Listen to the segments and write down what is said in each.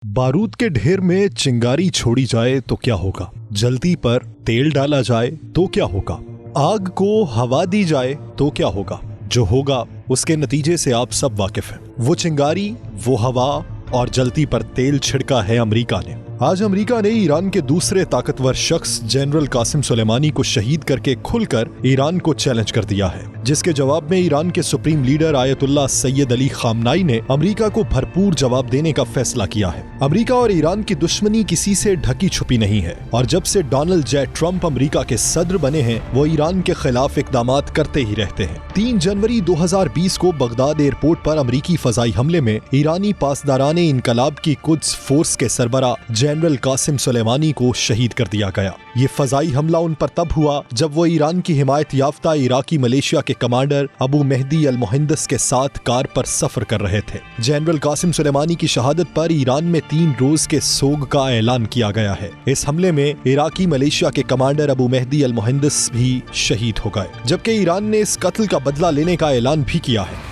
बारूद के ढेर में चिंगारी छोड़ी जाए तो क्या होगा, जलती पर तेल डाला जाए तो क्या होगा, आग को हवा दी जाए तो क्या होगा। जो होगा उसके नतीजे से आप सब वाकिफ हैं। वो चिंगारी, वो हवा और जलती पर तेल छिड़का है अमेरिका ने। आज अमेरिका ने ईरान के दूसरे ताकतवर शख्स जनरल कासिम सुलेमानी को शहीद करके खुलकर ईरान को चैलेंज कर दिया है, जिसके जवाब में ईरान के supreme leader Ayatollah Syed Ali खामनाई ने अमेरिका को भरपूर जवाब देने का फैसला किया है। अमेरिका और ईरान की दुश्मनी किसी से ढकी छुपी नहीं है और जब से डोनाल्ड जे ट्रंप अमेरिका के सदर बने हैं वो ईरान के खिलाफ इकदामात करते ही रहते हैं। 3 जनवरी 2020 को बगदाद एयरपोर्ट पर अमेरिकी फजाई हमले में ईरानी पासदाराने इनकलाब की कुद्स फोर्स के सरबरा जनरल कासिम सुलेमानी को शहीद कर दिया गया। ये फजाई हमला उन पर तब हुआ जब वो ईरान की हिमायत याफ्ता इराकी मलेशिया के कमांडर अबू मेहदी अल मुहंदिस के साथ कार पर सफर कर रहे थे। जनरल कासिम सुलेमानी की शहादत पर ईरान में 3 रोज के सोग का ऐलान किया गया है। इस हमले में इराकी मलेशिया के कमांडर अबू मेहदी अल मुहंदिस भी शहीद हो गए, जबकि ईरान ने इस कत्ल का बदला लेने का ऐलान भी किया है।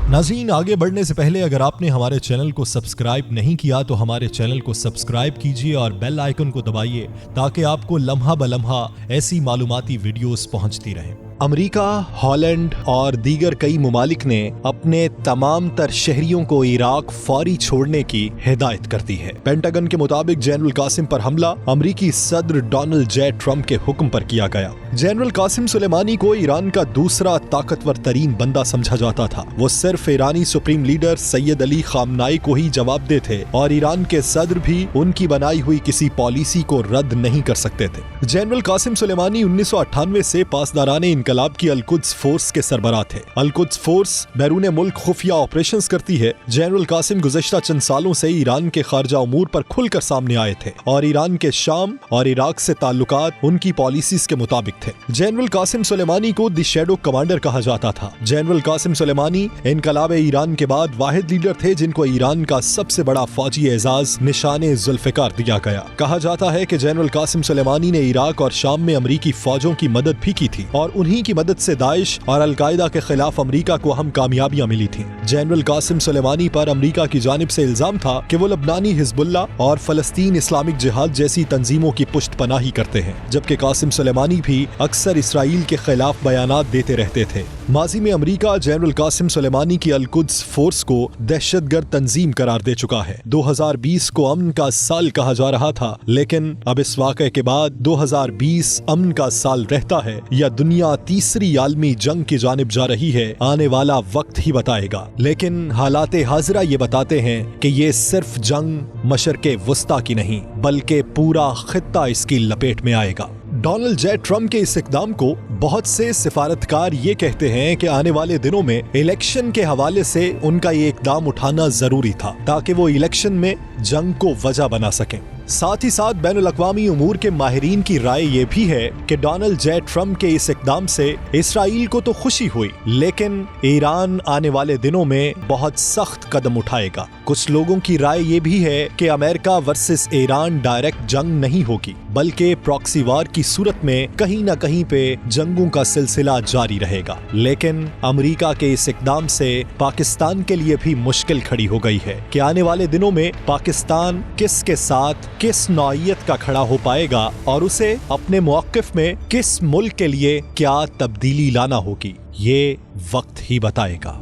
नाज़रीन, आगे बढ़ने से पहले अगर आपने हमारे चैनल को सब्सक्राइब नहीं किया तो हमारे चैनल को सब्सक्राइब कीजिए और बेल आइकन को दबाइए ताकि आपको लम्हा बलम्हा ऐसी मालूमाती वीडियोस पहुंचती रहें। अमेरिका, हॉलैंड और दीगर कई मुमालिक ने अपने तमाम तर शहरियों को इराक फौरी छोड़ने की हिदायत कर दी है। पेंटागन के मुताबिक जनरल कासिम पर हमला अमेरिकी सदर डोनाल्ड जे ट्रंप के हुक्म पर किया गया। जनरल कासिम सुलेमानी को ईरान का दूसरा ताकतवर तरीन बंदा समझा जाता था। वो सिर्फ ईरानी supreme leader Sayyid Ali Khamenei को ही जवाबदेह थे और ईरान के सदर भी उनकी बनाई हुई किसी पॉलिसी को रद्द नहीं कर सकते थे। जनरल कासिम सुलेमानी 1998 से पासदाराने इनकलाब की अल-कुद्स फोर्स के सरबराह थे। अल-कुद्स फोर्स बैरून मुल्क खुफिया ऑपरेशंस करती है। जनरल कासिम गुज़श्ता चंद सालों से ईरान के खारजा उमूर पर खुलकर सामने आए थे और ईरान के शाम और इराक से ताल्लुकात उनकी पॉलिसीज के मुताबिक थे। जनरल कासिम सुलेमानी को द शैडो कमांडर कहा जाता था। जनरल कासिम सुलेमानी इनकलाब ईरान के बाद वाहिद लीडर थे जिनको ईरान का सबसे बड़ा फौजी एजाज निशाने जुल्फिकार दिया गया। कहा जाता है कि जनरल कासिम सुलेमानी ने इराक और शाम में अमरीकी फौजों की मदद भी की थी और उन्हीं की मदद से दाइश और अल-कायदा के खिलाफ अमेरिका को अहम कामयाबियां मिली थी। जनरल कासिम सुलेमानी पर अमेरिका की जानिब से इल्जाम था कि वो लबनानी हिजबुल्लाह और फलस्तीन इस्लामिक जिहाद जैसी तंजीमों की पुष्टपनाही करते हैं, जबकि कासिम सुलेमानी भी अक्सर इसराइल के खिलाफ बयानात देते रहते थे। माजी में अमेरिका जनरल कासिम सुलेमानी की अल-कुद्स फोर्स को दहशतगर्द तंजीम करार दे चुका है। 2020 को अमन का साल कहा जा रहा था, लेकिन अब इस वाक़े के बाद 2020 अमन का साल रहता है या दुनिया तीसरी आलमी जंग की जानिब जा रही है, आने वाला वक्त ही बताएगा। लेकिन हालाते हाजिरा ये बताते हैं कि ये सिर्फ जंग मशरक़े वस्ता की नहीं बल्कि पूरा खित्ता इसकी लपेट में आएगा। डोनाल्ड जे ट्रंप के इस इक़दाम को बहुत से सिफारतकार ये कहते हैं कि आने वाले दिनों में इलेक्शन के हवाले से उनका ये इक़दाम उठाना जरूरी था ताकि वो इलेक्शन में जंग को वजह बना सकें। साथ ही साथ बैनुल-अक़वामी उमूर के माहिरीन की राय ये भी है कि डोनाल्ड जे ट्रंप के इस इक़दाम से इसराइल को तो खुशी हुई, लेकिन ईरान आने वाले दिनों में बहुत सख्त कदम उठाएगा। कुछ लोगों की राय ये भी है कि अमेरिका वर्सेस ईरान डायरेक्ट जंग नहीं होगी बल्कि प्रॉक्सी वार की सूरत में कहीं न कहीं पे जंगों का सिलसिला जारी रहेगा। लेकिन अमेरिका के इस इक़दाम से पाकिस्तान के लिए भी मुश्किल खड़ी हो गई है कि आने वाले दिनों में पाकिस्तान किसके साथ किस नौइयत का खड़ा हो पाएगा और उसे अपने मौक़िफ़ में किस मुल्क के लिए क्या तब्दीली लाना होगी, ये वक्त ही बताएगा।